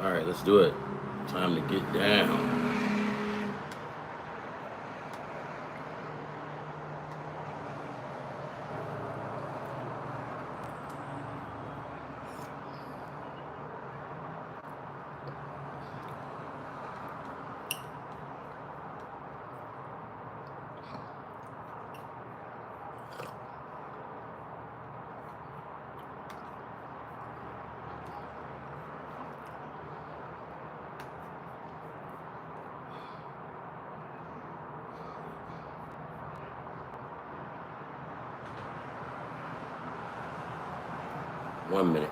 All right, let's do it. Time to get down. One minute.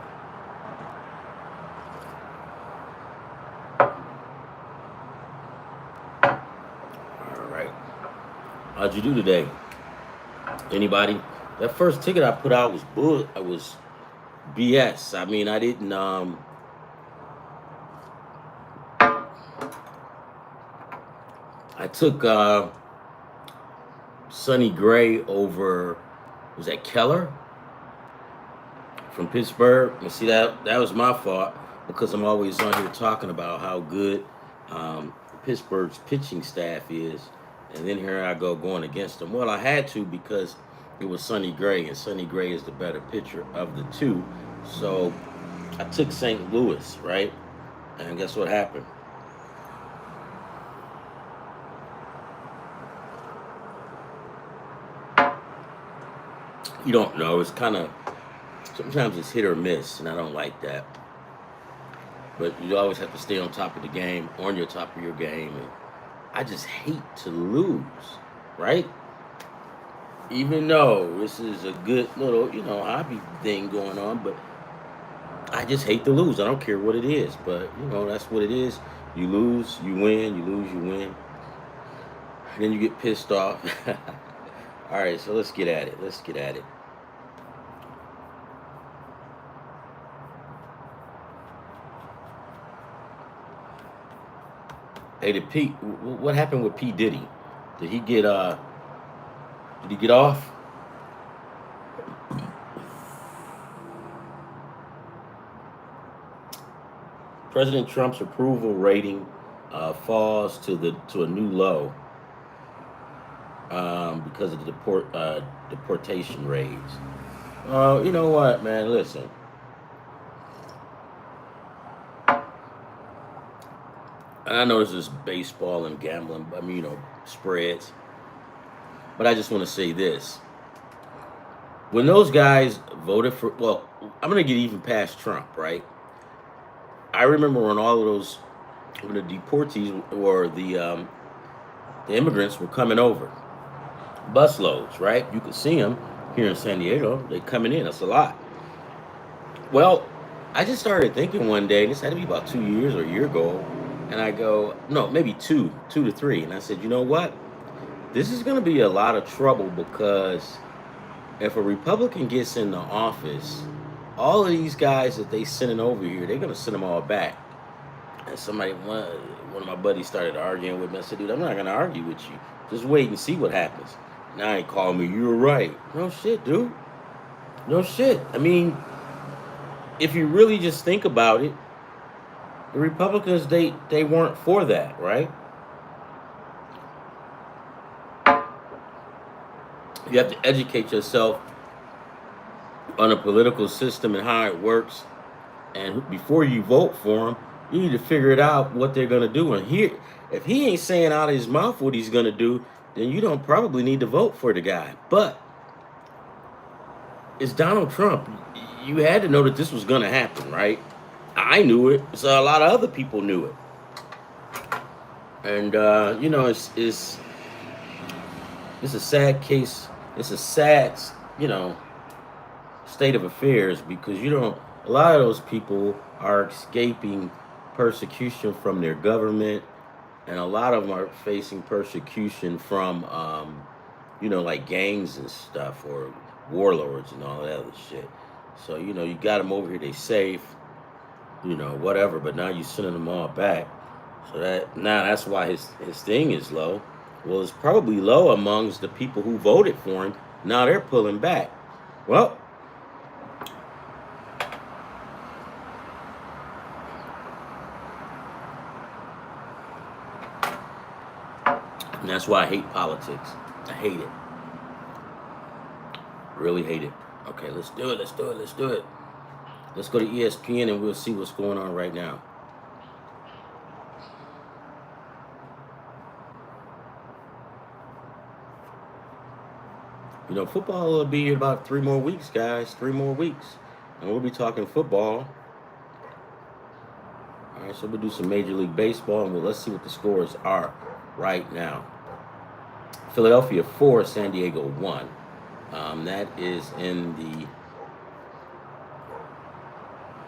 All right. How'd you do today? Anybody? That first ticket I put out was bull. I was BS. I mean, I didn't. I took Sonny Gray over. Was that Keller from Pittsburgh? You see that was my fault because I'm always on here talking about how good Pittsburgh's pitching staff is, and then here I go going against them. Well, I had to because it was Sonny Gray, and Sonny Gray is the better pitcher of the two. So I took St. Louis, right? And guess what happened? You don't know. It's kind of, sometimes it's hit or miss, and I don't like that. But you always have to stay on top of the game, on your top of your game. And I just hate to lose, right? Even though this is a good little, hobby thing going on, but I just hate to lose. I don't care what it is, but, that's what it is. You lose, you win, you lose, you win. And then you get pissed off. All right, so let's get at it. Let's get at it. Hey, what happened with P. Diddy? Did he get off? President Trump's approval rating falls to a new low because of the deportation raids. You know what, man? Listen. And I know this is baseball and gambling, spreads. But I just want to say this. When those guys voted for, well, I'm going to get even past Trump, right? I remember when all of those, when the deportees or the immigrants were coming over. Busloads, right? You could see them here in San Diego. They're coming in. That's a lot. Well, I just started thinking one day, this had to be about 2 years or a year ago, and I go, no, maybe two to three. And I said, you know what? This is going to be a lot of trouble because if a Republican gets in the office, all of these guys that they sending over here, they're going to send them all back. And one of my buddies started arguing with me. I said, dude, I'm not going to argue with you. Just wait and see what happens. Now he called me, you were right. No shit, dude. No shit. I mean, if you really just think about it, the Republicans, they weren't for that, right? You have to educate yourself on a political system and how it works. And before you vote for them, you need to figure it out what they're going to do. And here, if he ain't saying out of his mouth what he's going to do, then you don't probably need to vote for the guy. But it's Donald Trump. You had to know that this was going to happen, right? I knew it, so a lot of other people knew it. And, it's a sad case. It's a sad, state of affairs because, a lot of those people are escaping persecution from their government, and a lot of them are facing persecution from, like gangs and stuff or warlords and all that other shit. So, you got them over here, they safe, whatever, but now you're sending them all back. So that's why his thing is low. Well, it's probably low amongst the people who voted for him. Now they're pulling back. Well, And that's why I hate politics. I hate it. Really hate it. Okay, let's do it. Let's do it. Let's do it. Let's go to ESPN and we'll see what's going on right now. You know, football will be about 3 more weeks, guys. 3 more weeks. And we'll be talking football. All right, so we'll do some Major League Baseball, and let's see what the scores are right now. Philadelphia 4, San Diego 1. That is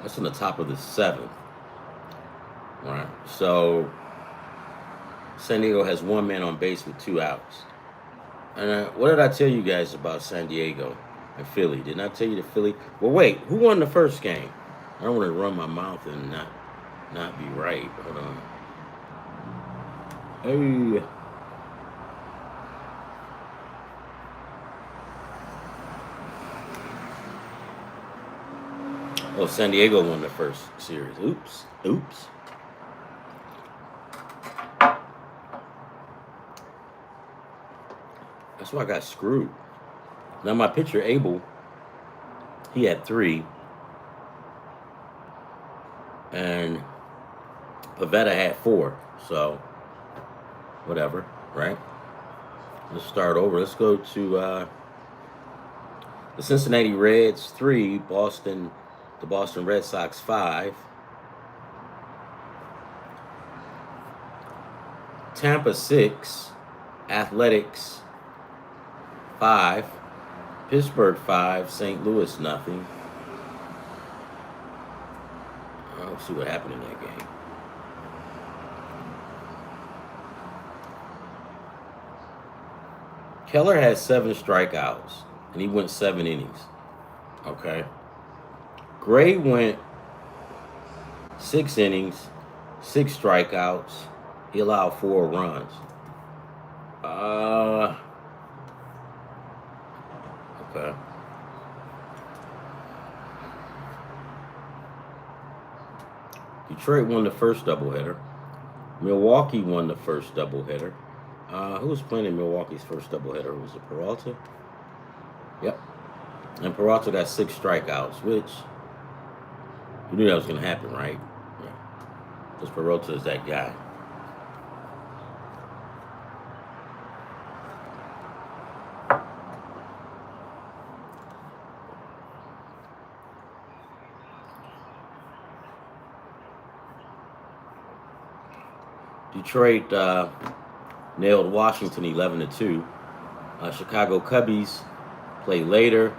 that's in the top of the 7th. All right, so San Diego has 1 man on base with 2 outs. And what did I tell you guys about San Diego and Philly? Didn't I tell you the Philly? Well, wait, who won the first game? I don't want to run my mouth and not be right. Hold on. Hey. Oh, San Diego won the first series. Oops. That's why I got screwed. Now my pitcher, Abel, he had 3. And Pavetta had 4. So, whatever, right? Let's start over. Let's go to the Cincinnati Reds 3, the Boston Red Sox 5. Tampa 6, Athletics 5, Pittsburgh 5, St. Louis nothing. Let's see what happened in that game. Keller had 7 strikeouts, and he went 7 innings. Okay. Gray went 6 innings, 6 strikeouts. He allowed 4 runs. Okay. Detroit won the first doubleheader. Milwaukee won the first doubleheader. Who was playing in Milwaukee's first doubleheader? Was it Peralta? Yep. And Peralta got 6 strikeouts, which you knew that was going to happen, right? Yeah. Because Peralta is that guy. Detroit nailed Washington 11-2. Chicago Cubbies play later,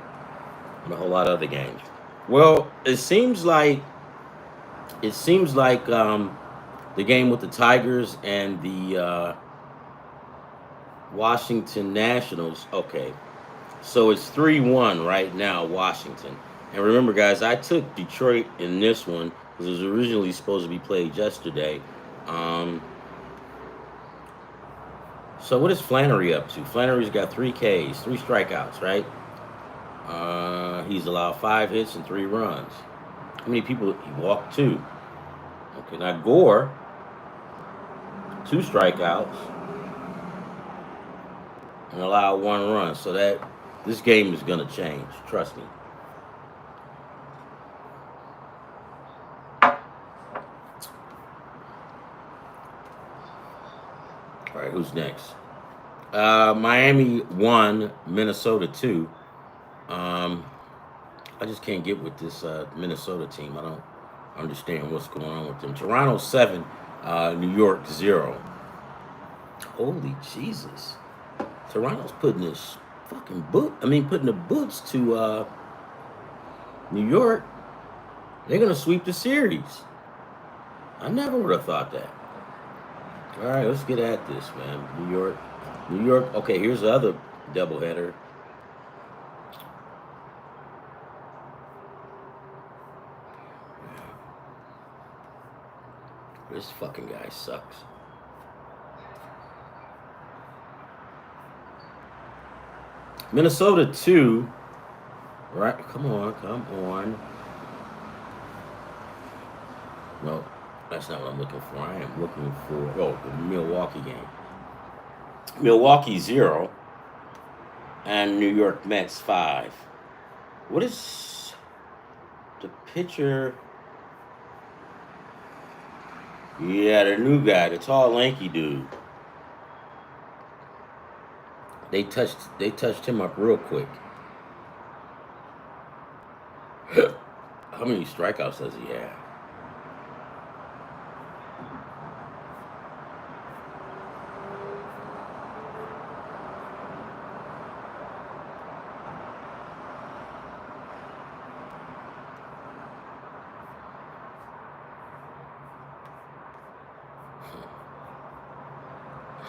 and a whole lot of other games. Well, it seems like the game with the Tigers and the Washington Nationals. Okay, so it's 3-1 right now, Washington. And remember, guys, I took Detroit in this one because it was originally supposed to be played yesterday. So what is Flannery up to? Flannery's got 3 Ks, 3 strikeouts, right? He's allowed 5 hits and 3 runs. How many people? He walked 2. Okay, now Gore, 2 strikeouts and allowed 1 run. So this game is going to change. Trust me. All right, who's next? Miami 1, Minnesota 2. I just can't get with this Minnesota team. I don't understand what's going on with them. Toronto 7, New York 0. Holy Jesus. Toronto's putting this fucking putting the boots to New York. They're going to sweep the series. I never would have thought that. All right, let's get at this, man. New York. Okay, here's the other doubleheader. This fucking guy sucks. Minnesota 2. Right, come on. No, that's not what I'm looking for. I am looking for the Milwaukee game. Milwaukee 0, and New York Mets 5. What is the pitcher? Yeah, the new guy, the tall, lanky dude. They touched him up real quick. How many strikeouts does he have?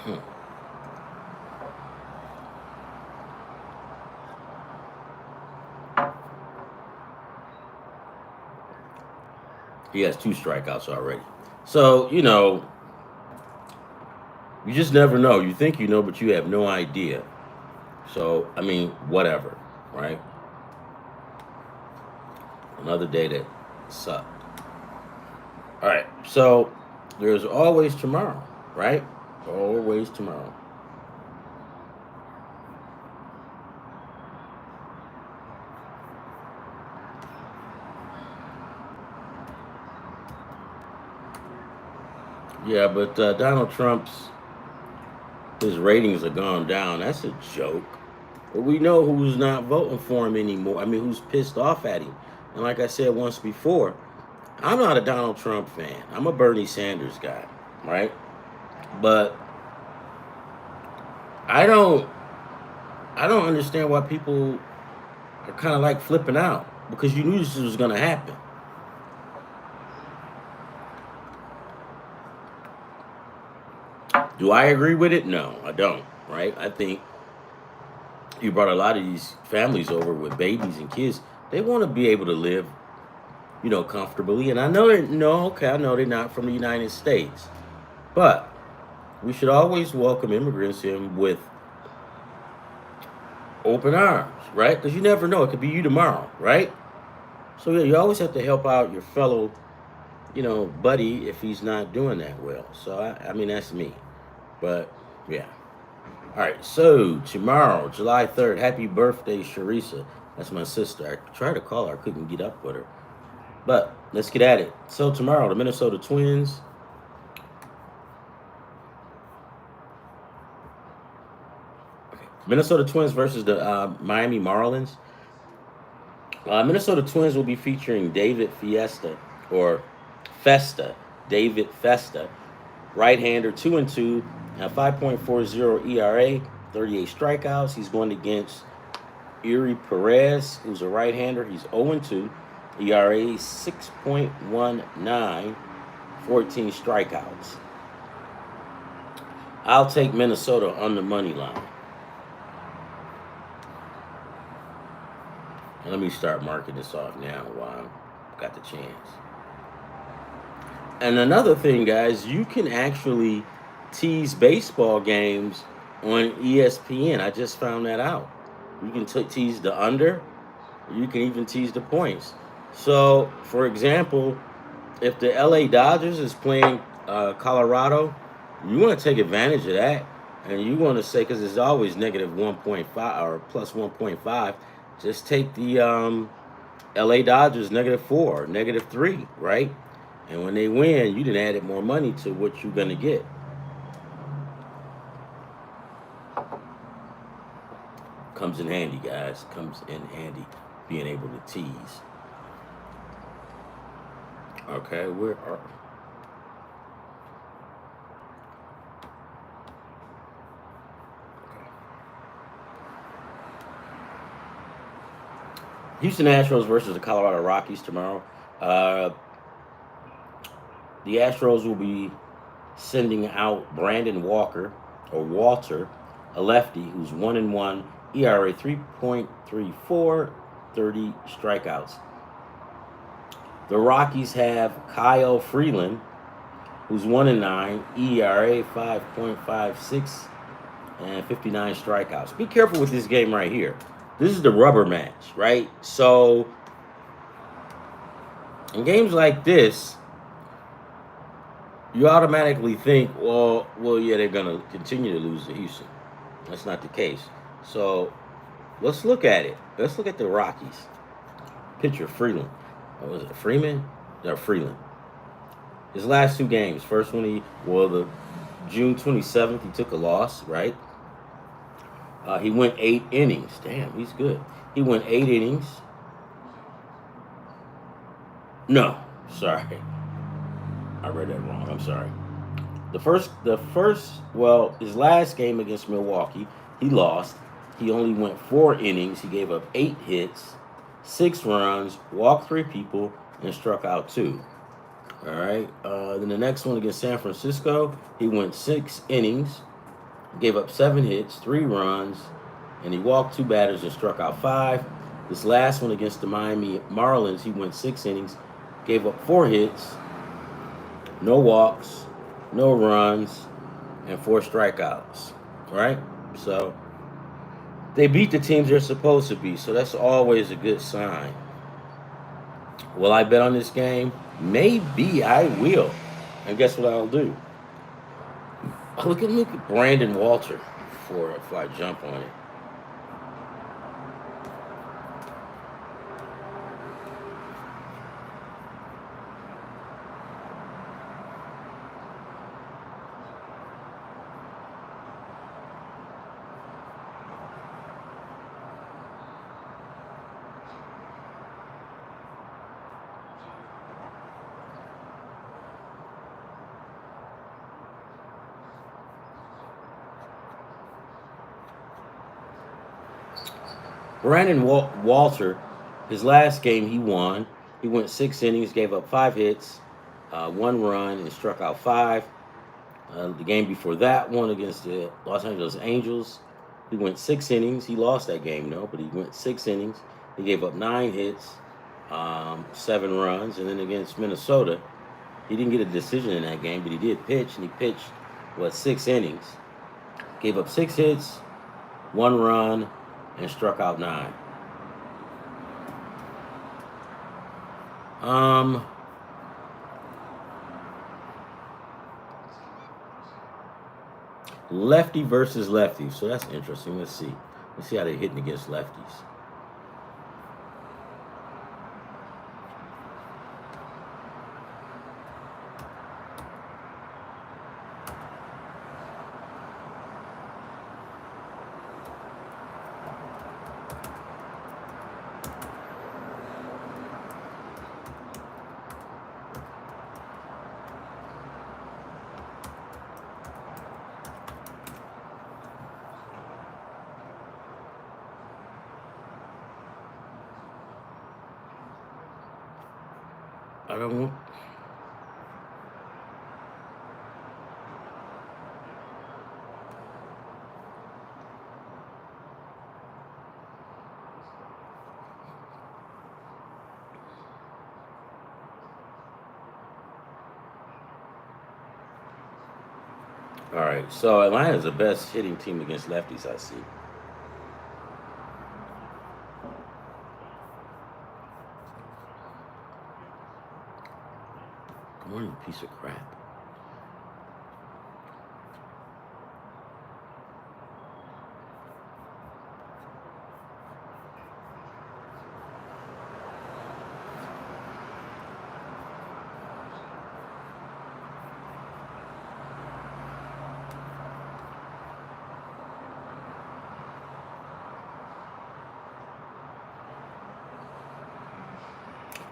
Hmm. He has 2 strikeouts already. So, you just never know. You think you know, but you have no idea. So, I mean, whatever, right? Another day that sucked. All right. So, there's always tomorrow, right? Always tomorrow. Yeah, but Donald Trump's his ratings are gone down. That's a joke. But we know who's not voting for him anymore. I mean, who's pissed off at him. And like I said once before, I'm not a Donald Trump fan. I'm a Bernie Sanders guy, right? But I don't I don't understand why people are kind of like flipping out because you knew this was going to happen. Do I agree with it? No, I don't, right? I think you brought a lot of these families over with babies and kids. They want to be able to live, comfortably. And I know they're, no, okay, I know they're not from the United States. But we should always welcome immigrants in with open arms, right? Because you never know. It could be you tomorrow, right? So yeah, you always have to help out your fellow, buddy if he's not doing that well. So I mean, that's me. But yeah. All right. So tomorrow, July 3rd, happy birthday, Sharisa. That's my sister. I tried to call her, I couldn't get up with her. But let's get at it. So tomorrow, the Minnesota Twins. Minnesota Twins versus the Miami Marlins. Minnesota Twins will be featuring David Fiesta or Festa, David Festa, right-hander, 2-2, a 5.40 ERA, 38 strikeouts. He's going against Erie Perez, who's a right-hander. He's 0-2, ERA 6.19, 14 strikeouts. I'll take Minnesota on the money line. And let me start marking this off now while I've got the chance. And another thing, guys, you can actually tease baseball games on ESPN. I just found that out. You can tease the under. You can even tease the points. So, for example, if the LA Dodgers is playing Colorado, you want to take advantage of that. And you want to say, because it's always negative 1.5 or plus 1.5, just take the LA Dodgers -4, -3, right? And when they win, you didn't added more money to what you're going to get. Comes in handy, guys. Comes in handy being able to tease. Okay, where are... Houston Astros versus the Colorado Rockies tomorrow. The Astros will be sending out Brandon Walker, or Walter, a lefty who's 1-1, ERA 3.34, 30 strikeouts. The Rockies have Kyle Freeland, who's 1-9, ERA 5.56, and 59 strikeouts. Be careful with this game right here. This is the rubber match, right? So, in games like this, you automatically think, well, yeah, they're gonna continue to lose to Houston. That's not the case. So let's look at it. Let's look at the Rockies. Pitcher Freeland. What was it? Freeman? No, Freeland. His last two games. First one, the June 27th, he took a loss, right? He went 8 innings. Damn, he's good. He went 8 innings. No, sorry, I read that wrong. I'm sorry. His last game against Milwaukee, he lost. He only went 4 innings. He gave up 8 hits, 6 runs, walked 3 people, and struck out 2. All right. Then the next one against San Francisco, he went 6 innings, gave up 7 hits, 3 runs, and he walked 2 batters and struck out 5. This last one against the Miami Marlins, he went 6 innings, gave up 4 hits, no walks, no runs, and 4 strikeouts. Right? So they beat the teams they're supposed to beat, so that's always a good sign. Will I bet on this game? Maybe I will. And guess what I'll do? Look at Brandon Walter before I jump on it. Walter, his last game he won. He went 6 innings, gave up 5 hits, 1 run, and struck out 5. The game before that one against the Los Angeles Angels, he went 6 innings. He lost that game, though, but he went 6 innings. He gave up 9 hits, 7 runs. And then against Minnesota, he didn't get a decision in that game, but he did pitch, and he pitched, 6 innings. Gave up 6 hits, 1 run, and struck out 9. Lefty versus lefty. So that's interesting. Let's see. Let's see how they're hitting against lefties. I don't want. All right, so Atlanta's the best hitting team against lefties, I see. Good morning, piece of crap.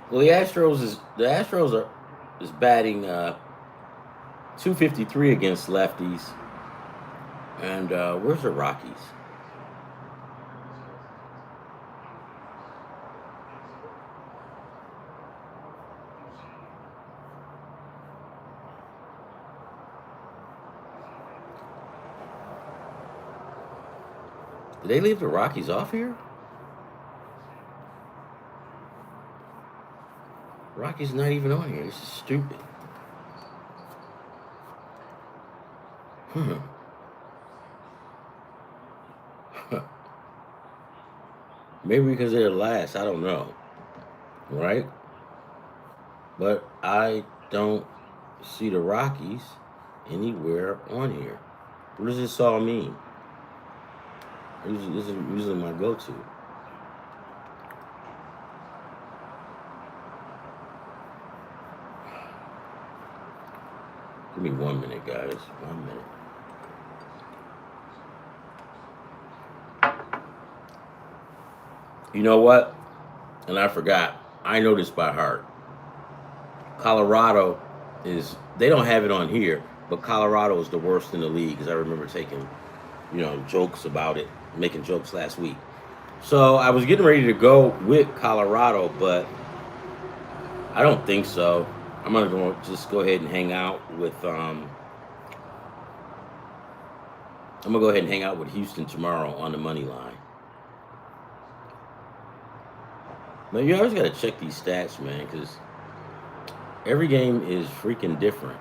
Well, the Astros is batting 253 against lefties, and where's the Rockies? Did they leave the Rockies off here? Rockies not even on here. This is stupid. Hmm. Maybe because they're last. I don't know. Right? But I don't see the Rockies anywhere on here. What does this all mean? This is usually my go-to. Give me 1 minute, guys. 1 minute. You know what? And I forgot. I know this by heart. Colorado they don't have it on here, but Colorado is the worst in the league because I remember taking, jokes about it, making jokes last week. So I was getting ready to go with Colorado, but I don't think so. I'm gonna just go ahead and hang out with I'm gonna go ahead and hang out with Houston tomorrow on the money line. But you always gotta check these stats, man, because every game is freaking different.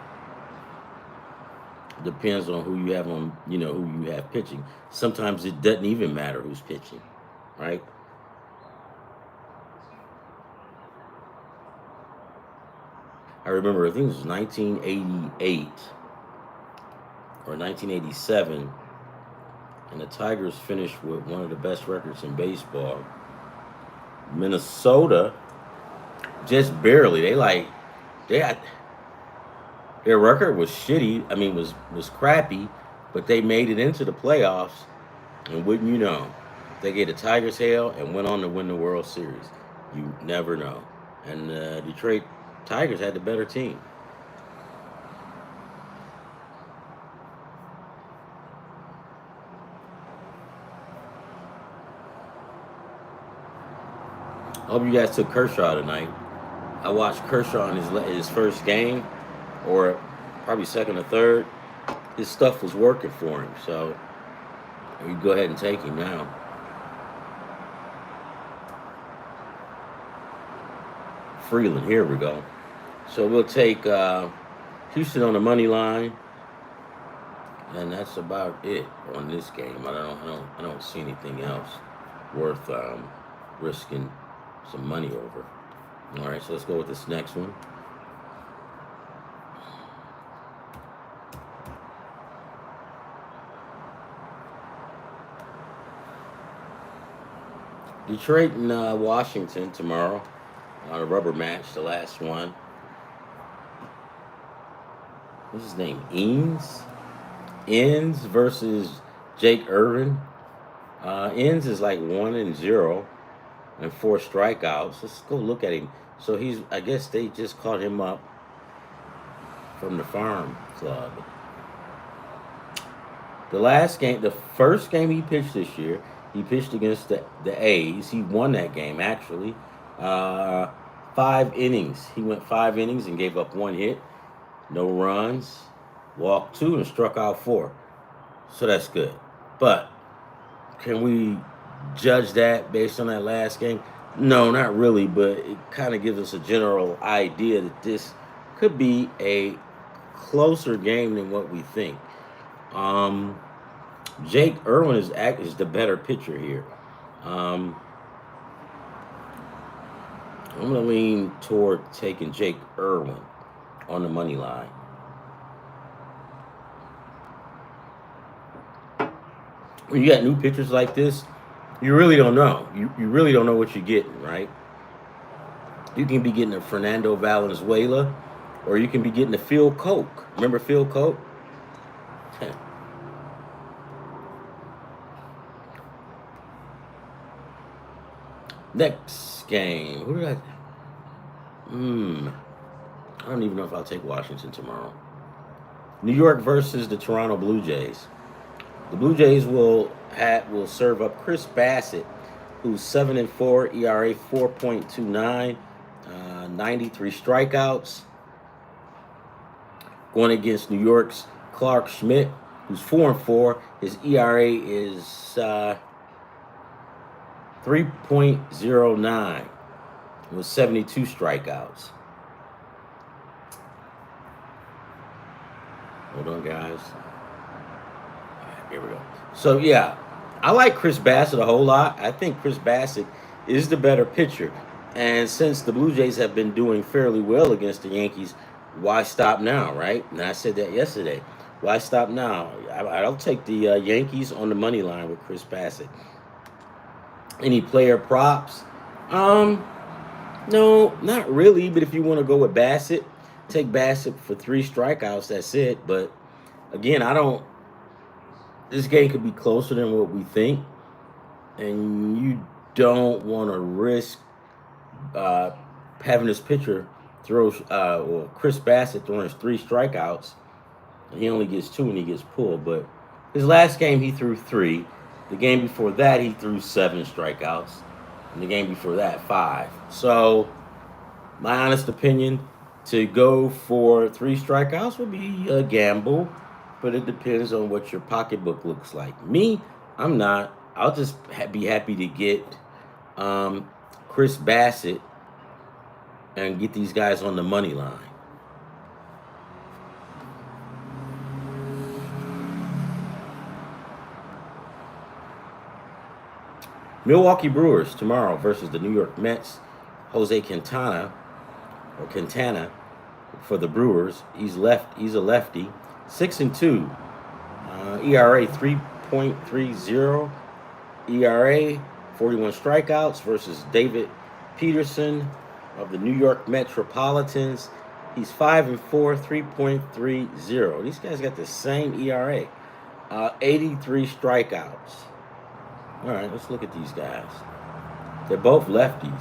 Depends on who you have on, who you have pitching. Sometimes it doesn't even matter who's pitching, right? I remember, I think it was 1988 or 1987, and the Tigers finished with one of the best records in baseball. Minnesota, just barely. Their record was shitty. I mean, was crappy, but they made it into the playoffs, and wouldn't you know, they gave the Tigers hell and went on to win the World Series. You never know. And Detroit Tigers had the better team. I hope you guys took Kershaw tonight. I watched Kershaw in his first game, or probably second or third. His stuff was working for him, so you go ahead and take him now. Freeland, here we go. So we'll take Houston on the money line, and that's about it on this game. I don't see anything else worth risking some money over. All right, so let's go with this next one. Detroit and Washington tomorrow on a rubber match, the last one. What's his name? Inns versus Jake Irvin. Inns is like 1-0 and 4 strikeouts. Let's go look at him. So I guess they just caught him up from the farm club. The first game he pitched this year, he pitched against the A's. He won that game, actually. 5 innings. He went 5 innings and gave up 1 hit, no runs, walked 2, and struck out 4. So that's good. But can we judge that based on that last game? No, not really, but it kind of gives us a general idea that this could be a closer game than what we think. Jake Irwin is the better pitcher here. I'm going to lean toward taking Jake Irwin on the money line. When you got new pitchers like this, you really don't know. You really don't know what you're getting, right? You can be getting a Fernando Valenzuela, or you can be getting a Phil Koch. Remember Phil Koch? Next game. Who did I don't even know if I'll take Washington tomorrow. New York versus the Toronto Blue Jays. The Blue Jays will serve up Chris Bassett, who's 7-4, ERA 4.29, 93 strikeouts. Going against New York's Clark Schmidt, who's 4-4. His ERA is 3.09 with 72 strikeouts. Hold on, guys. All right, here we go. So, yeah, I like Chris Bassett a whole lot. I think Chris Bassett is the better pitcher. And since the Blue Jays have been doing fairly well against the Yankees why stop now, right? And I said that yesterday. Why stop now? I'll take the Yankees on the money line with Chris Bassett. Any player props? Um, no, not really. But if you want to go with Bassett, take Bassett for 3 strikeouts. That's it. But again, I don't. This game could be closer than what we think, and you don't want to risk uh, having this pitcher throw. Well, Chris Bassett throwing his 3 strikeouts. He only gets 2 and he gets pulled. But his last game he threw 3. The game before that he threw 7 strikeouts. And the game before that 5. So my honest opinion, to go for 3 strikeouts would be a gamble, but it depends on what your pocketbook looks like. Me, I'm not. I'll just be happy to get um, Chris Bassett and get these guys on the money line. Milwaukee Brewers tomorrow versus the New York Mets. Jose Quintana for the Brewers. He's a lefty. 6-2. ERA 3.30. ERA 41 strikeouts versus David Peterson of the New York Metropolitans. He's 5-4, 3.30. These guys got the same ERA. 83 strikeouts. All right, let's look at these guys. They're both lefties.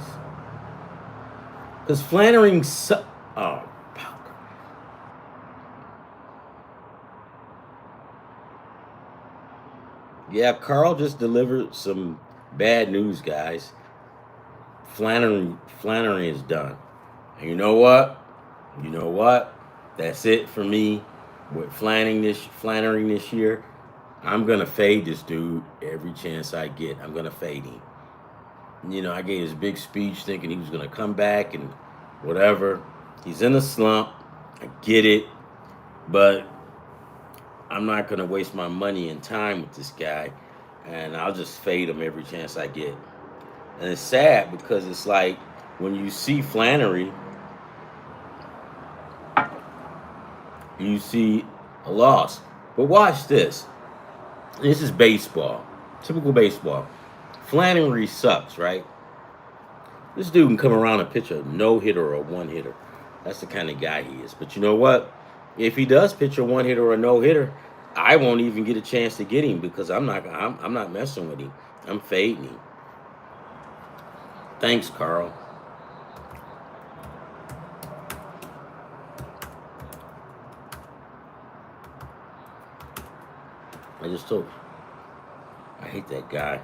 Because Flannery, oh, yeah, Carl just delivered some bad news, guys. Flannery is done. And you know what? You know what? That's it for me with Flannery this year. I'm gonna fade this dude every chance I get. I'm gonna fade him. You know, I gave his big speech thinking he was gonna come back and whatever. He's in a slump. I get it, but I'm not gonna waste my money and time with this guy, and I'll just fade him every chance I get. And it's sad because it's like when you see Flannery, you see a loss. But watch this. This is baseball, typical baseball. Flannery sucks, right? This dude can come around and pitch a no-hitter or a one-hitter. That's the kind of guy he is. But you know what? If he does pitch a one-hitter or a no-hitter, I won't even get a chance to get him because I'm not messing with him. I'm fading him. Thanks, Carl. I just told you. I hate that guy.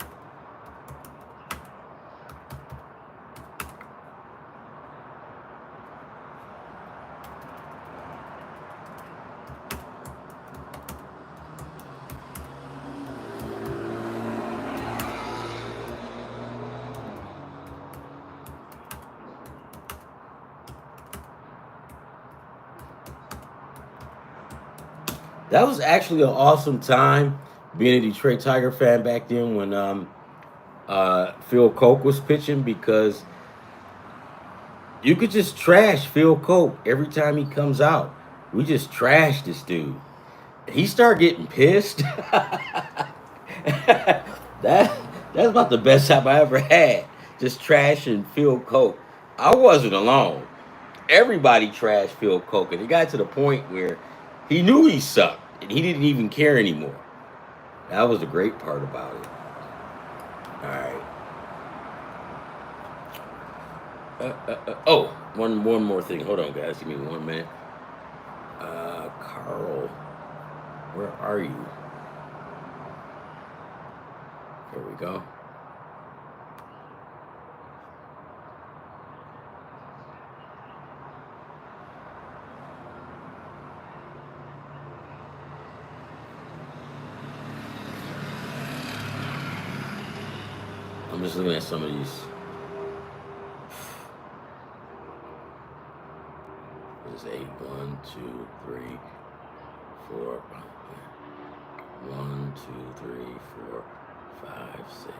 That was actually an awesome time being a Detroit Tiger fan back then when Phil Koch was pitching because you could just trash Phil Koch every time he comes out. We just trash this dude. He started getting pissed. that that's about the best time I ever had. Just trashing Phil Koch. I wasn't alone. Everybody trashed Phil Koch, and it got to the point where he knew he sucked, and he didn't even care anymore. That was the great part about it. All right. Oh, one more thing. Hold on, guys. Give me 1 minute. Carl, where are you? There we go. I'm just looking at some of these. This is 8, 1, 2, 3, 4. 1, 2, 3, 4, 5, 6.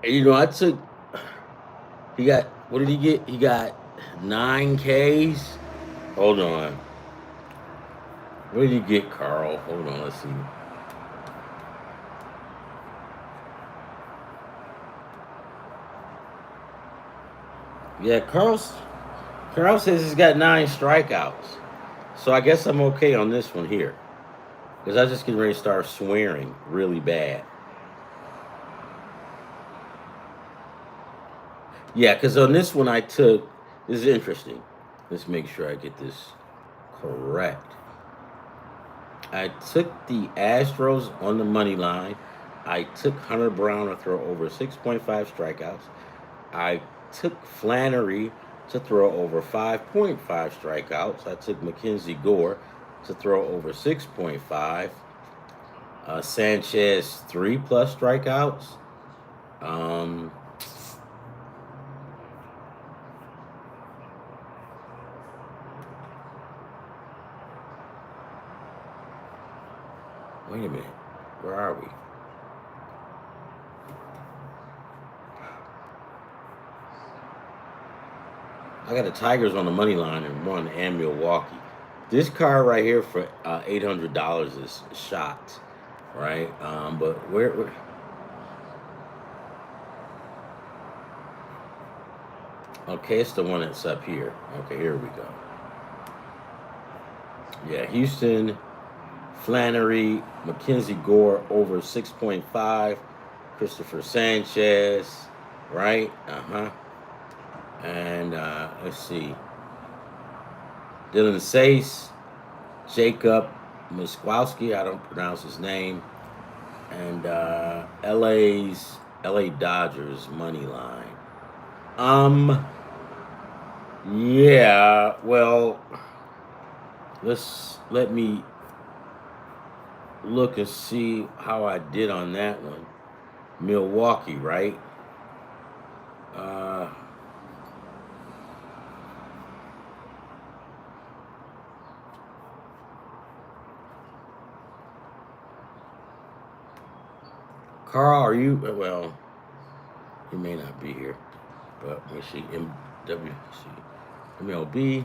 And, you know, I took. He got. What did he get? He got 9 Ks. Hold on. What did you get, Carl? Hold on. Let's see. Yeah, Carl says he's got 9 strikeouts. So I guess I'm okay on this one here. Because I just getting ready to start swearing really bad. Yeah, because on this one I took. This is interesting. Let's make sure I get this correct. I took the Astros on the money line. I took Hunter Brown to throw over 6.5 strikeouts. I took Flannery to throw over 5.5 strikeouts. I took Mackenzie Gore to throw over 6.5. Sanchez 3+ strikeouts. Um, Wait a minute. Where are we? I got the Tigers on the money line and one and Milwaukee. This card right here for $800 is shot, right? But where? Okay, it's the one that's up here. Okay, here we go. Yeah, Houston, Flannery, Mackenzie Gore over 6.5, Christopher Sanchez, right? And let's see. Dylan Sace, Jacob Muskowski, I don't pronounce his name, and LA Dodgers money line. Yeah, well, let me look and see how I did on that one. Milwaukee, right? Carl, are you? Well, you may not be here, but let me see. MLB.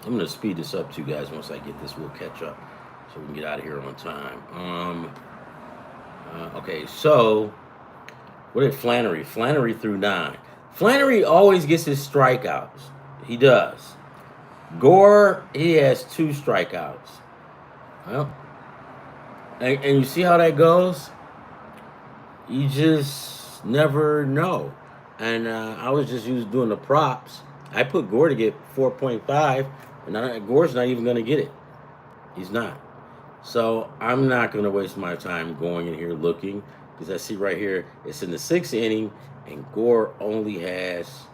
I'm gonna speed this up to you guys. Once I get this, we'll catch up so we can get out of here on time. Okay, so what did Flannery? Flannery threw 9. Flannery always gets his strikeouts. He does. Gore, he has 2 strikeouts. Well, and you see how that goes? You just never know. And I was just doing the props. I put Gore to get 4.5, and Gore's not even going to get it. He's not. So I'm not going to waste my time going in here looking, because I see right here it's in the 6th inning, and Gore only has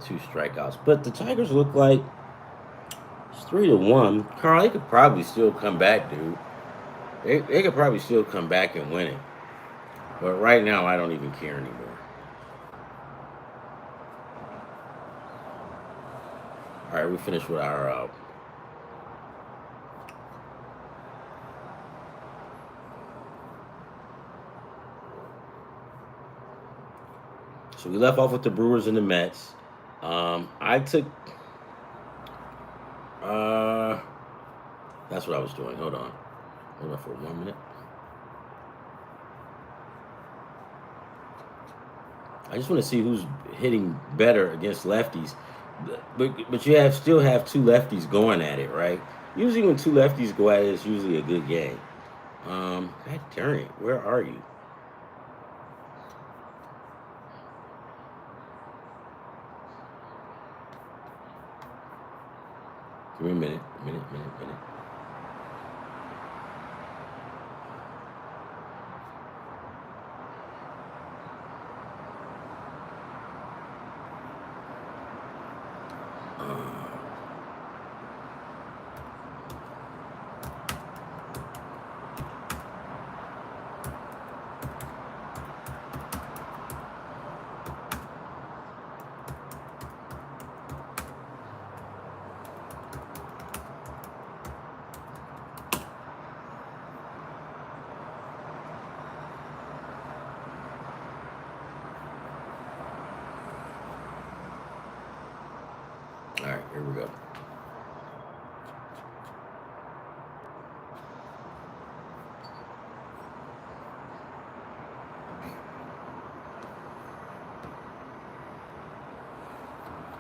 2 strikeouts. But the Tigers look like it's 3-1. Carl, they could probably still come back, dude. They could probably still come back and win it. But right now, I don't even care anymore. All right, we finished with our so we left off with the Brewers and the Mets. I took that's what I was doing. Hold on for 1 minute. I just want to see who's hitting better against lefties. But you still have 2 lefties going at it, right? Usually when 2 lefties go at it, it's usually a good game. God darn it, where are you? Give me a minute. Here we go.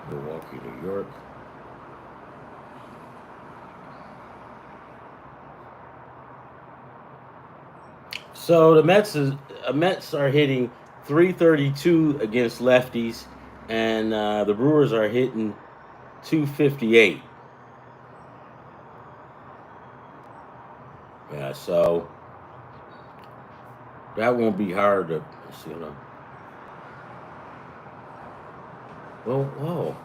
Milwaukee, New York. So the Mets are hitting 332 against lefties, and the Brewers are hitting 258. Yeah, so that won't be hard to see. Well, whoa.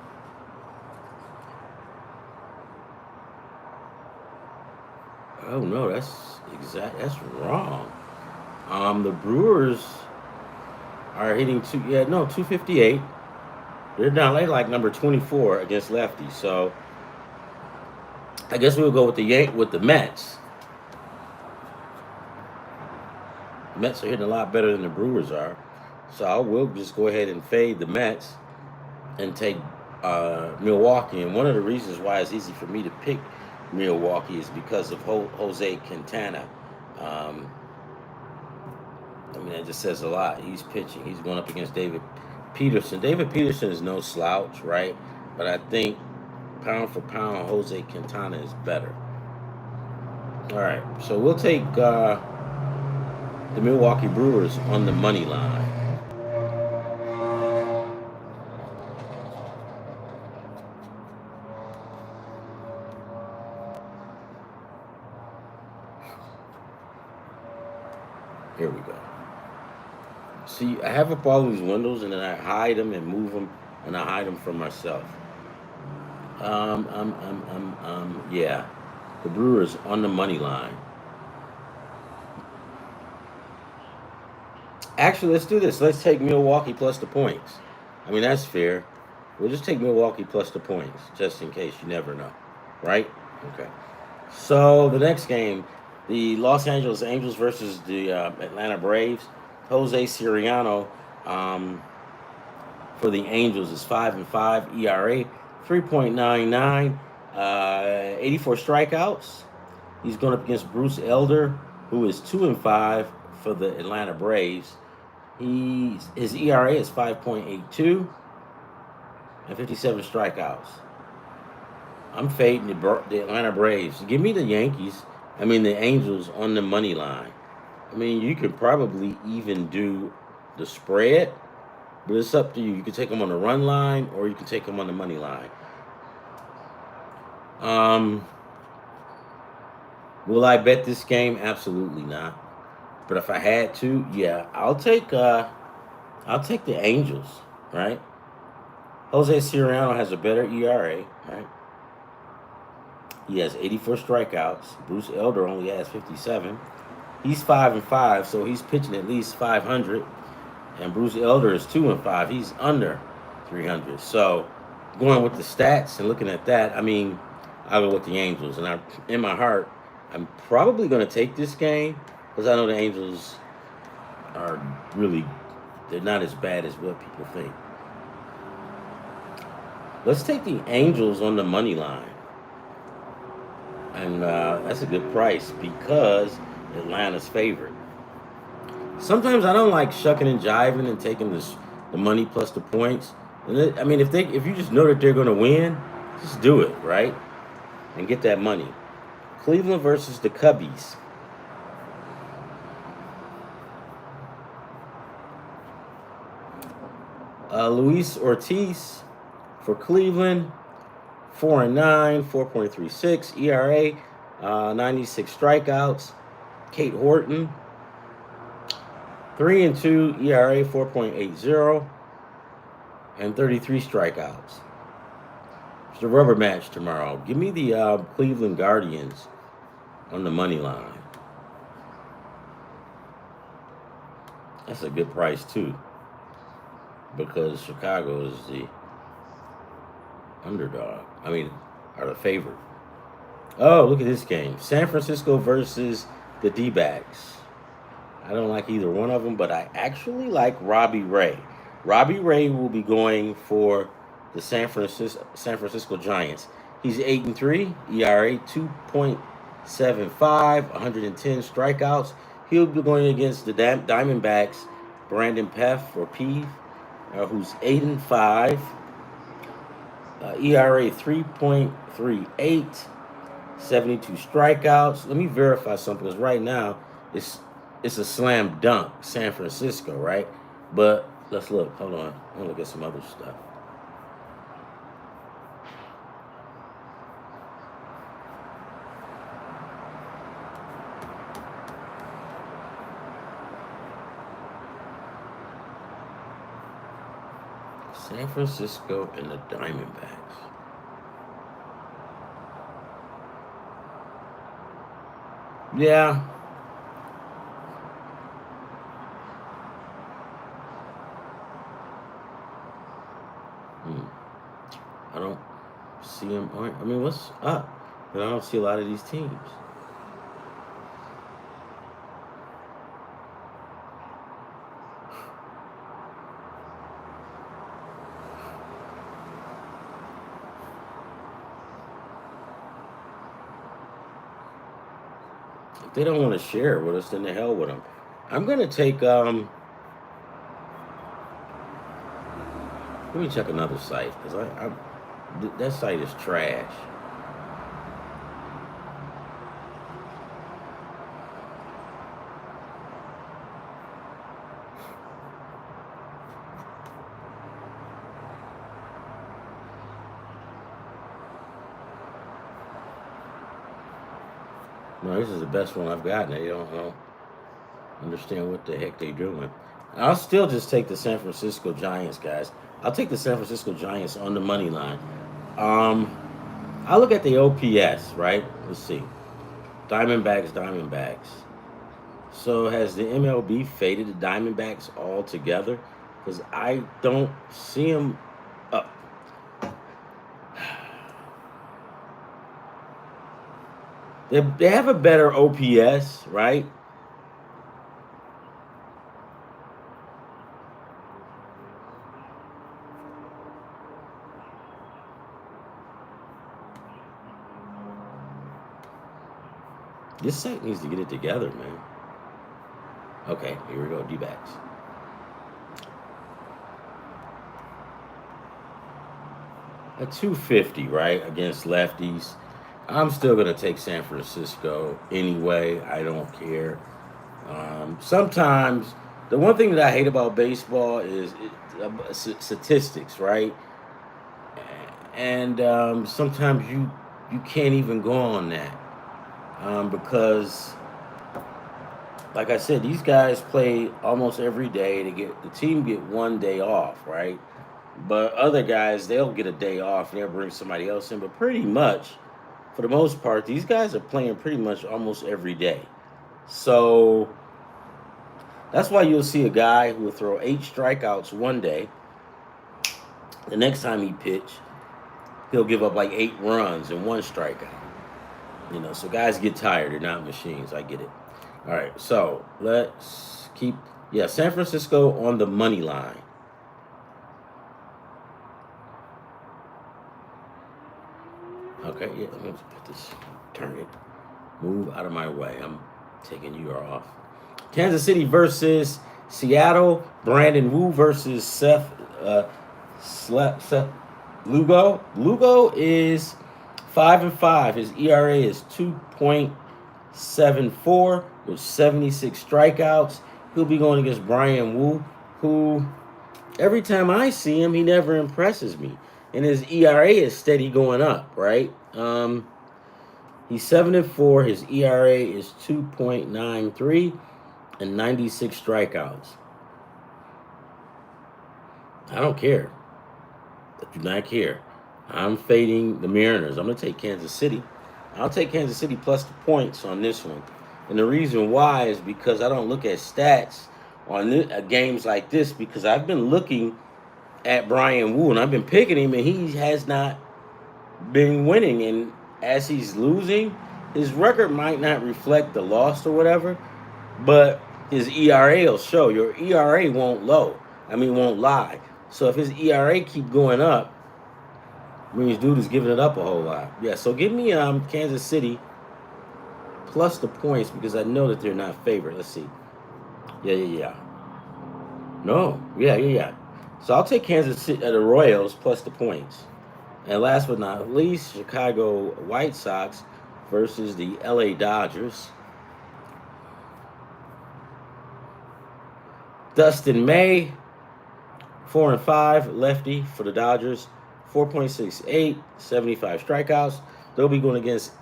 Oh no, that's wrong. The Brewers are hitting 258. They're down like number 24 against lefties. So I guess we'll go with the Mets. The Mets are hitting a lot better than the Brewers are. So I will just go ahead and fade the Mets and take Milwaukee. And one of the reasons why it's easy for me to pick Milwaukee is because of Jose Quintana. I mean, that just says a lot. He's pitching. He's going up against David Peterson. David Peterson is no slouch, right? But I think pound for pound, Jose Quintana is better. All right, so we'll take the Milwaukee Brewers on the money line. Here we go. See, I have up all these windows, and then I hide them and move them, and I hide them from myself. Yeah. The Brewers on the money line. Actually, let's do this. Let's take Milwaukee plus the points. I mean, that's fair. We'll just take Milwaukee plus the points, just in case. You never know. Right? Okay. So, the next game, the Los Angeles Angels versus the Atlanta Braves. Jose Siriano for the Angels is 5-5 ERA, 3.99, 84 strikeouts. He's going up against Bruce Elder, who is 2-5 for the Atlanta Braves. His ERA is 5.82 and 57 strikeouts. I'm fading the Atlanta Braves. Give me the the Angels on the money line. I mean, you could probably even do the spread, but it's up to you. You can take them on the run line, or you can take them on the money line. Will I bet this game? Absolutely not. But if I had to, yeah, I'll take the Angels, right? Jose Siriano has a better ERA, right? He has 84 strikeouts. Bruce Elder only has 57. He's 5-5, so he's pitching at least 500. And Bruce Elder is 2-5. He's under 300. So going with the stats and looking at that, I mean, I'll go with the Angels. And in my heart, I'm probably going to take this game because I know the Angels are they're not as bad as what people think. Let's take the Angels on the money line. And that's a good price because Atlanta's favorite. Sometimes I don't like shucking and jiving and taking the money plus the points. I mean, if you just know that they're going to win, just do it, right? And get that money. Cleveland versus the Cubbies. Luis Ortiz for Cleveland, 4-9, 4.36 ERA, 96 strikeouts. Kate Horton, 3-2 ERA, 4.80, and 33 strikeouts. It's a rubber match tomorrow. Give me the Cleveland Guardians on the money line. That's a good price too, because Chicago is the underdog. Are the favorite. Oh, look at this game. San Francisco versus the D-backs. I don't like either one of them, but I actually like Robbie Ray. Robbie Ray will be going for the San Francisco Giants. He's 8-3, ERA 2.75, 110 strikeouts. He'll be going against the Diamondbacks, Brandon Peff or Peeve, who's 8-5, ERA 3.38, 72 strikeouts. Let me verify something because right now it's a slam dunk, San Francisco, right? But let's look. Hold on. I'm gonna look at some other stuff. San Francisco and the Diamondbacks. Yeah. Hmm. I don't see him. I mean, what's up? But I don't see a lot of these teams. If they don't want to share it with us, then the hell with them. I'm gonna take Let me check another site because that site is trash. No, this is the best one I've gotten. I don't understand what the heck they're doing. I'll still just take the San Francisco Giants, guys. I'll take the San Francisco Giants on the money line. Um, I look at the OPS, right? Let's see. Diamondbacks. So has the MLB faded the Diamondbacks altogether? Because I don't see them up. They have a better OPS, right? This site needs to get it together, man. Okay, here we go, D-backs. A 250, right, against lefties. I'm still going to take San Francisco anyway. I don't care. Sometimes, the one thing that I hate about baseball is statistics, right? And sometimes you can't even go on that because, like I said, these guys play almost every day. The team get one day off, right? But other guys, they'll get a day off and they'll bring somebody else in. But pretty much, for the most part, these guys are playing pretty much almost every day. So that's why you'll see a guy who will throw 8 strikeouts one day. The next time he pitch, he'll give up like 8 runs and 1 strikeout. So guys get tired. They're not machines. I get it. All right, so let's keep. Yeah, San Francisco on the money line. Okay, yeah, let me put this. Turn it. Move out of my way. I'm taking you off. Kansas City versus Seattle. Brandon Wu versus Seth Lugo. Lugo is 5-5. His ERA is 2.74 with 76 strikeouts. He'll be going against Brian Wu, who every time I see him, he never impresses me. And his ERA is steady going up, right? He's 7-4. His ERA is 2.93 and 96 strikeouts. I don't care. I do not care. I'm fading the Mariners. I'm going to take Kansas City. I'll take Kansas City plus the points on this one. And the reason why is because I don't look at stats on games like this because I've been looking at Brian Wu and I've been picking him and he has not been winning. And as he's losing, his record might not reflect the loss or whatever, but his ERA will show. Your ERA won't lie. So if his ERA keep going up, Means dude is giving it up a whole lot. Yeah, so give me Kansas City plus the points because I know that they're not favored. Let's see. Yeah, yeah, yeah. No, yeah, yeah, yeah. So I'll take Kansas City, the Royals plus the points. And last but not least, Chicago White Sox versus the LA Dodgers. Dustin May, 4-5, lefty for the Dodgers, 4.68, 75 strikeouts. They'll be going against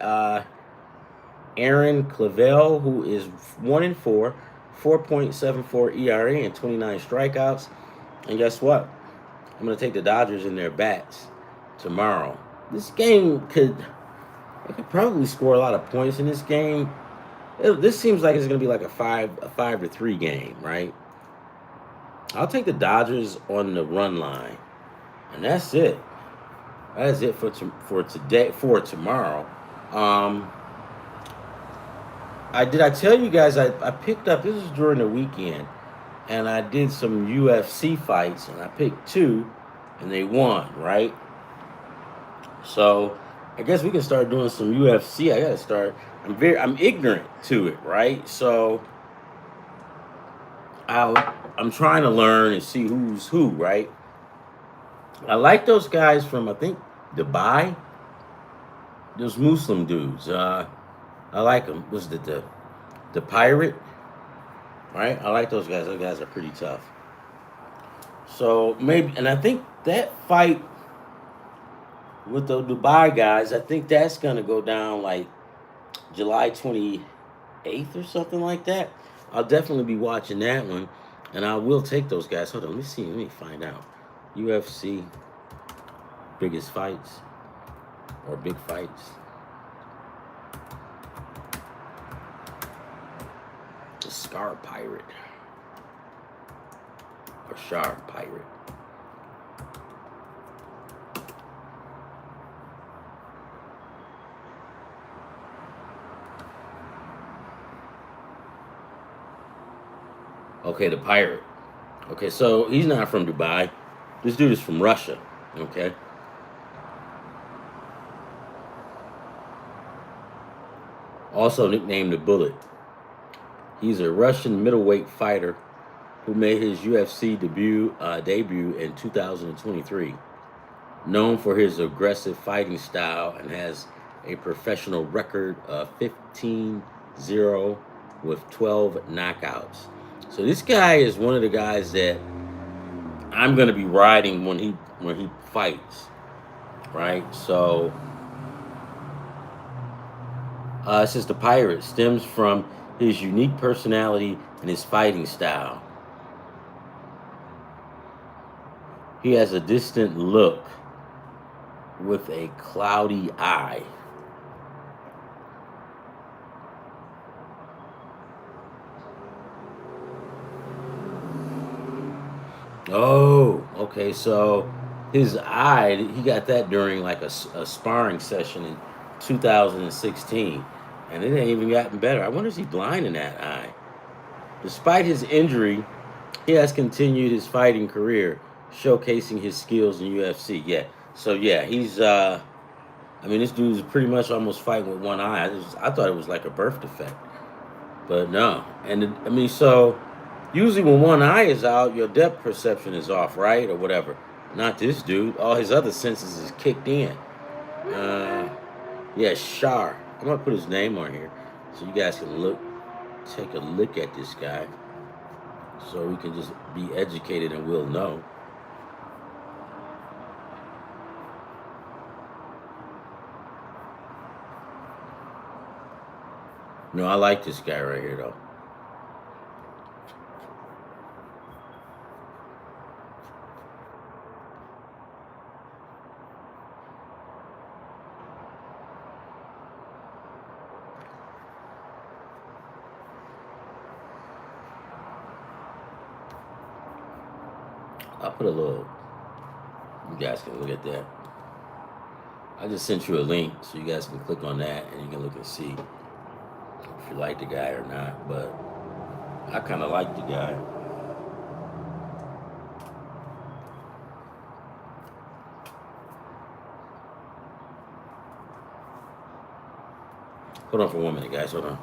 Aaron Clavel, who is 1-4, 4.74 ERA and 29 strikeouts. And guess what? I'm going to take the Dodgers in their bats tomorrow. This game I could probably score a lot of points in this game. This seems like it's going to be like a 5-3 game, right? I'll take the Dodgers on the run line, and that's it. That is it for today for tomorrow. Um, I tell you guys I picked up, this was during the weekend, and I did some UFC fights, and I picked two, and they won, right? So I guess we can start doing some UFC. I gotta start. I'm ignorant to it, right? So I'm trying to learn and see who's who, right? I like those guys from I think Dubai. Those Muslim dudes. I like them. Was it the pirate? Right? I like those guys. Those guys are pretty tough. So maybe, and I think that fight with the Dubai guys, I think that's gonna go down like July 28th or something like that. I'll definitely be watching that one, and I will take those guys. Hold on, let me see. Let me find out. UFC biggest fights or big fights. The Scar Pirate or Shark Pirate. Okay, the pirate. Okay, so he's not from Dubai. This dude is from Russia. Okay. Also nicknamed the Bullet. He's a Russian middleweight fighter who made his UFC debut in 2023. Known for his aggressive fighting style and has a professional record of 15-0 with 12 knockouts. So this guy is one of the guys that I'm going to be riding when he fights, right? So it says the pirate stems from his unique personality and his fighting style. He has a distant look with a cloudy eye. Oh, okay. So his eye, he got that during like a sparring session in 2016, and it ain't even gotten better. I wonder is he blind in that eye? Despite his injury, he has continued his fighting career, showcasing his skills in UFC. Yeah. So yeah, he's I mean, this dude's pretty much almost fighting with one eye. I thought it was like a birth defect, but no. And I mean, so usually when one eye is out, your depth perception is off, right, or whatever. Not this dude. All his other senses is kicked in. Uh, yeah, Shar. I'm gonna put his name on here so you guys can take a look at this guy, so we can just be educated and we'll know. No, I like this guy right here though. I'll put a little. You guys can look at that. I just sent you a link so you guys can click on that and you can look and see if you like the guy or not. But I kind of like the guy. Hold on for 1 minute, guys. Hold on.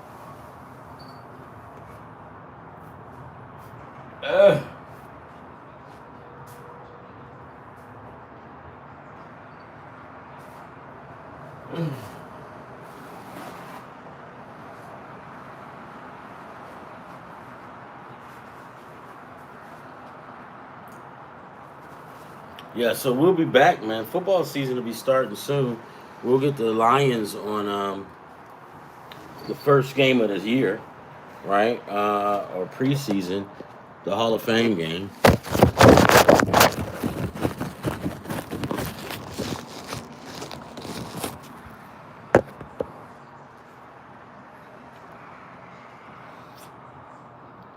Uh, yeah, so we'll be back, man. Football season will be starting soon. We'll get the Lions on the first game of the year, right? Or preseason, the Hall of Fame game.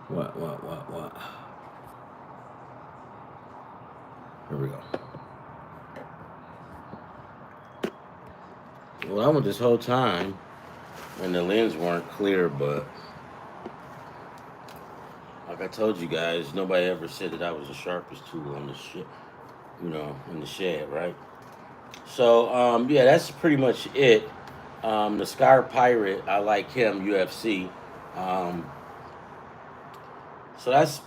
What? Here we go. Well, I went this whole time, and the lens weren't clear, but like I told you guys, nobody ever said that I was the sharpest tool on the shit, in the shed, right? So, yeah, that's pretty much it. The Sky Pirate, I like him, UFC. Um, so that's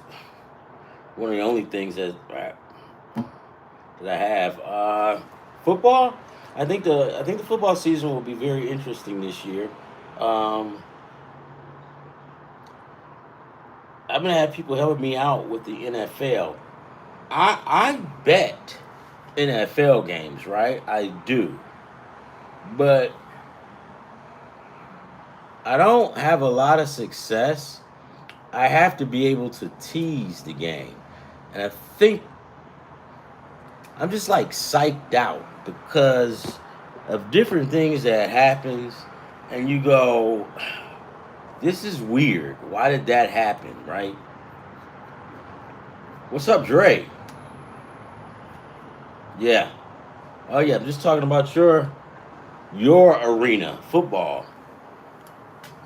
one of the only things that I have. Football, I think the football season will be very interesting this year. Um, I'm gonna have people helping me out with the NFL. I bet NFL games, right? I do, but I don't have a lot of success. I have to be able to tease the game, and I think I'm just like psyched out because of different things that happens, and you go, "This is weird. Why did that happen?" Right? What's up, Dre? Yeah. Oh yeah. I'm just talking about your arena football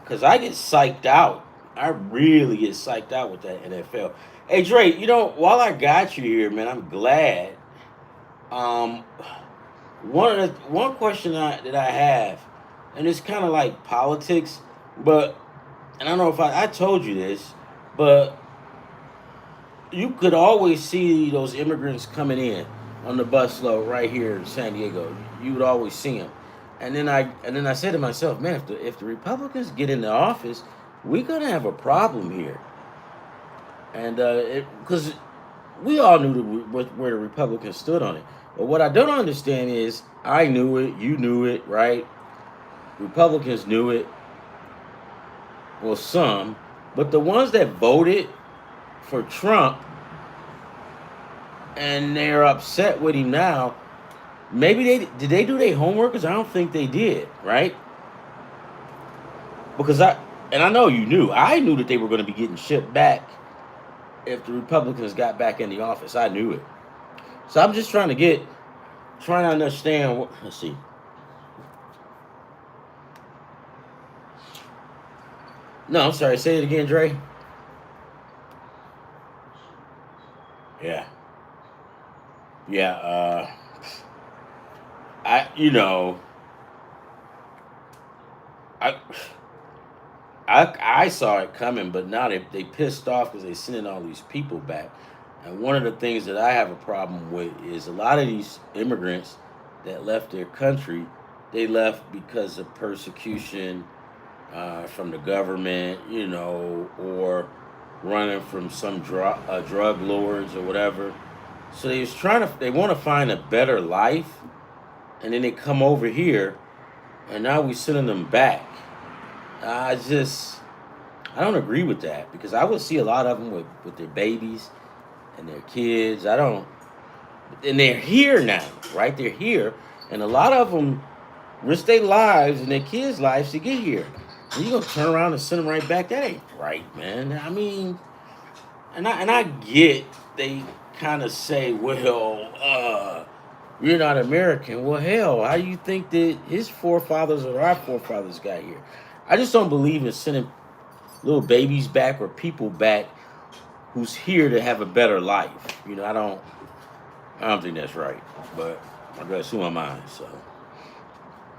because I get psyched out. I really get psyched out with that NFL. Hey Dre, while I got you here, man, I'm glad. Um, one question that I have, and it's kind of like politics, but and I don't know if I told you this, but you could always see those immigrants coming in on the bus load right here in San Diego. You would always see them, and then I said to myself, man, if the Republicans get into office, we're gonna have a problem here, and because we all knew where the Republicans stood on it. But what I don't understand is I knew it, you knew it, right? Republicans knew it, well, some, but the ones that voted for Trump and they're upset with him now, maybe they do their homework? Because I don't think they did, right? Because I know you knew. I knew that they were going to be getting shipped back if the Republicans got back in the office. I knew it. So I'm just trying to understand. Let's see. No, I'm sorry. Say it again, Dre. Yeah, yeah. I, I, I saw it coming, but now they pissed off because they sending all these people back. And one of the things that I have a problem with is a lot of these immigrants that left their country, they left because of persecution from the government, or running from some drug lords or whatever. So they want to find a better life, and then they come over here, and now we sending them back. I just I don't agree with that because I would see a lot of them with their babies and their kids. I don't, and they're here now, right? They're here, and a lot of them risk their lives and their kids' lives to get here. And you gonna turn around and send them right back? That ain't right, man. I mean, and I get they kind of say, well, you're not American. Well, hell, how do you think that his forefathers or our forefathers got here? I just don't believe in sending little babies back or people back who's here to have a better life. I don't think that's right. But I guess who am I? So,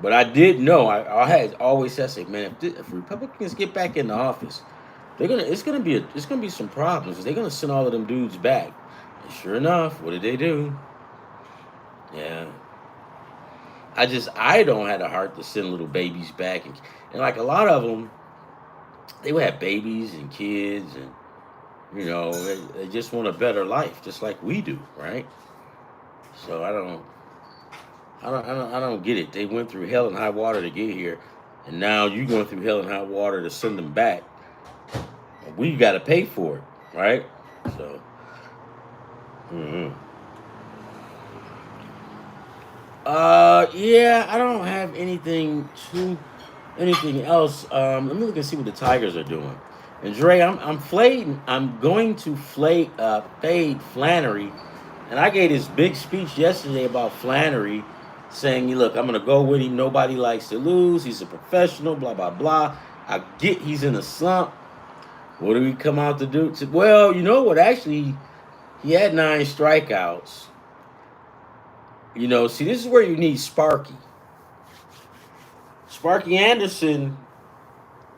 But I did know. I had always said, say, man, if Republicans get back in the office, they're gonna. It's gonna be some problems. They're gonna send all of them dudes back. And sure enough, what did they do? Yeah. I don't have the heart to send little babies back, and like a lot of them, they would have babies and kids, and they just want a better life, just like we do, right? So I don't get it. They went through hell and high water to get here, and now you going through hell and high water to send them back. We got to pay for it, right? So, hmm yeah, I don't have anything else. Let me look and see what the Tigers are doing. And Dre, I'm going to fade Flannery, and I gave this big speech yesterday about Flannery, saying, "Look, I'm gonna go with him. Nobody likes to lose. He's a professional. Blah blah blah. I get he's in a slump. What do we come out to do? Well, you know what? Actually, he had 9 strikeouts. See, this is where you need Sparky. Sparky Anderson,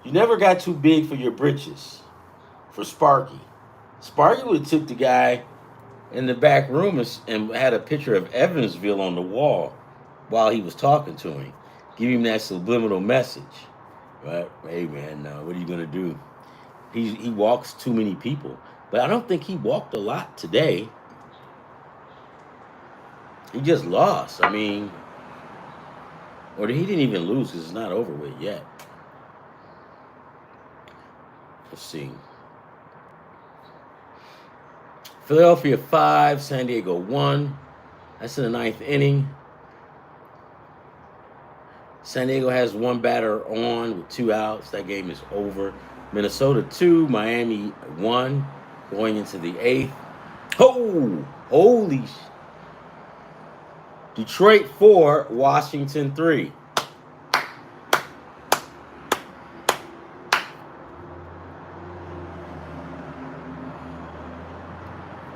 you never got too big for your britches for Sparky. Sparky would have took the guy in the back room and had a picture of Evansville on the wall while he was talking to him. Give him that subliminal message. But, hey, man, what are you going to do? He walks too many people. But I don't think he walked a lot today. He just lost. I mean, or he didn't even lose because it's not over with yet. Let's see. Philadelphia 5, San Diego 1. That's in the 9th inning. San Diego has one batter on with 2 outs. That game is over. Minnesota 2, Miami 1, going into the 8th. Oh, holy Detroit 4, Washington 3.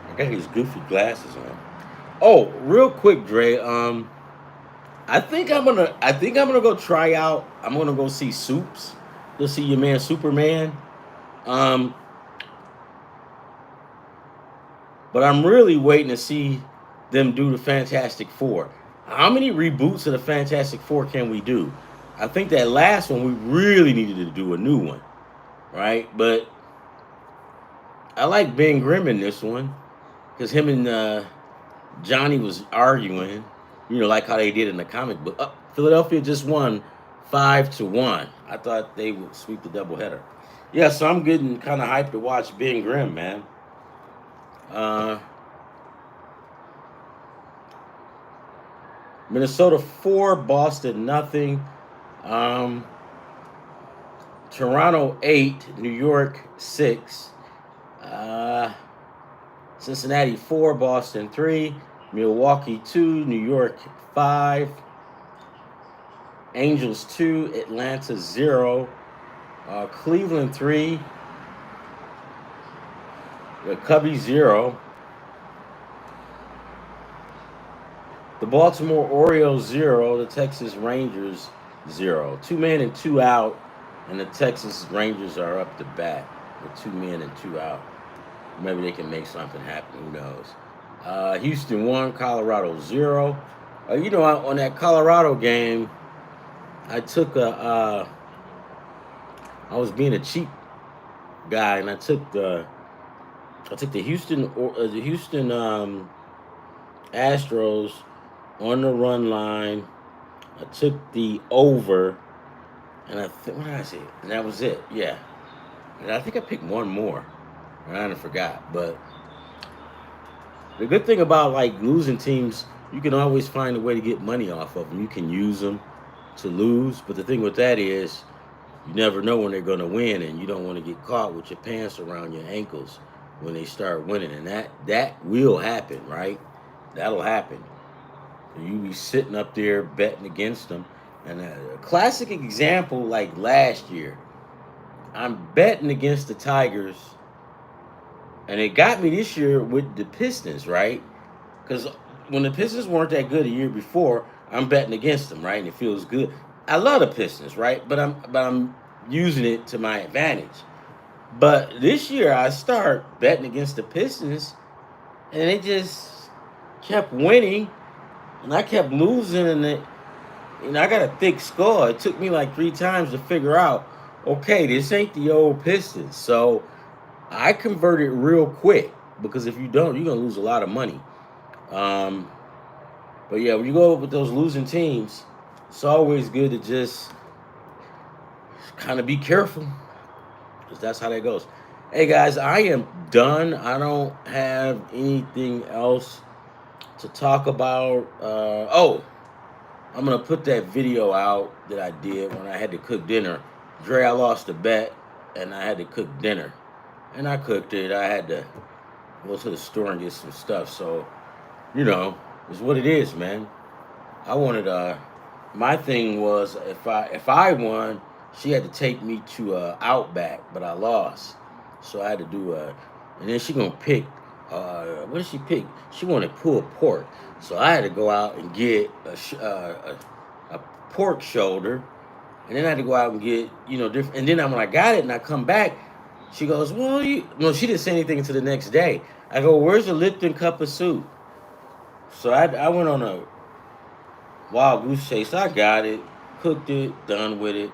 I got his goofy glasses on. Oh, real quick, Dre. I think I'm gonna go try out. I'm gonna go see Soups. Go see your man Superman. But I'm really waiting to see them do the Fantastic Four. How many reboots of the Fantastic Four can we do? I think that last one we really needed to do a new one, right? But I like Ben Grimm in this one because him and Johnny was arguing, like how they did in the comic book. Philadelphia just won 5-1. I thought they would sweep the doubleheader. Yeah, so I'm getting kind of hyped to watch Ben Grimm, man. Minnesota 4, Boston nothing. Toronto 8, New York 6. Cincinnati 4, Boston 3. Milwaukee 2, New York 5. Angels 2, Atlanta 0. Cleveland 3. The Cubbies 0. The Baltimore Orioles 0. The Texas Rangers 0. 2 men and 2 out, and the Texas Rangers are up to bat with 2 men and 2 out. Maybe they can make something happen. Who knows? Houston 1, Colorado 0. On that Colorado game, I was being a cheap guy, and I took the Houston Astros on the run line. I took the over, and what did I say? And that was it. Yeah, and I think I picked one more, and I forgot. But the good thing about losing teams, you can always find a way to get money off of them. You can use them to lose, but the thing with that is, you never know when they're going to win, and you don't want to get caught with your pants around your ankles when they start winning, and that will happen, right? That'll happen. You be sitting up there betting against them, and a classic example like last year, I'm betting against the Tigers, and it got me this year with the Pistons, right? Because when the Pistons weren't that good a year before, I'm betting against them, right? And it feels good. I love the Pistons, right? But I'm using it to my advantage. But this year I start betting against the Pistons, and they just kept winning, and I kept losing, and I got a thick score. It took me like 3 times to figure out, okay, this ain't the old Pistons. So I converted real quick because if you don't, you're gonna lose a lot of money. Um, but yeah, when you go with those losing teams, it's always good to just kind of be careful because that's how that goes. Hey guys, I am done. I don't have anything else to talk about. I'm gonna put that video out that I did when I had to cook dinner. Dre, I lost a bet and I had to cook dinner, and I cooked it. I had to go to the store and get some stuff. So you know, it's what it is, man. I wanted my thing was if I won, she had to take me to Outback, but I lost, so I had to do and then she gonna pick. What did she pick? She wanted pulled pork, so I had to go out and get a pork shoulder, and then I had to go out and get different. And then when I got it and I come back, she goes, "Well, you." No, she didn't say anything until the next day. I go, "Where's the Lipton cup of soup?" So I went on a wild goose chase. I got it, cooked it, done with it,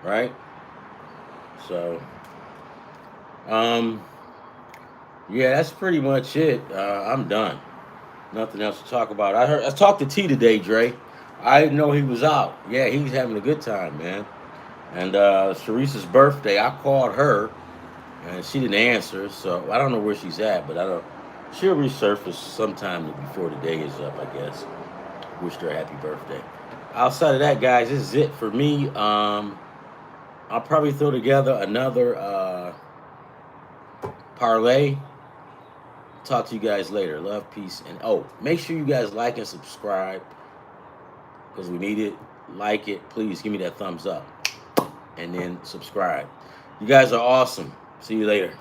right? So, um, yeah, that's pretty much it. I'm done. Nothing else to talk about. I talked to T today, Dre. I didn't know he was out. Yeah, he's having a good time, man. And Sharice's birthday, I called her and she didn't answer. So I don't know where she's at, but I don't. She'll resurface sometime before the day is up, I guess. Wished her a happy birthday. Outside of that, guys, this is it for me. I'll probably throw together another parlay. Talk to you guys later. Love, peace, and make sure you guys like and subscribe because we need it. Like it, please give me that thumbs up, and then subscribe. You guys are awesome. See you later.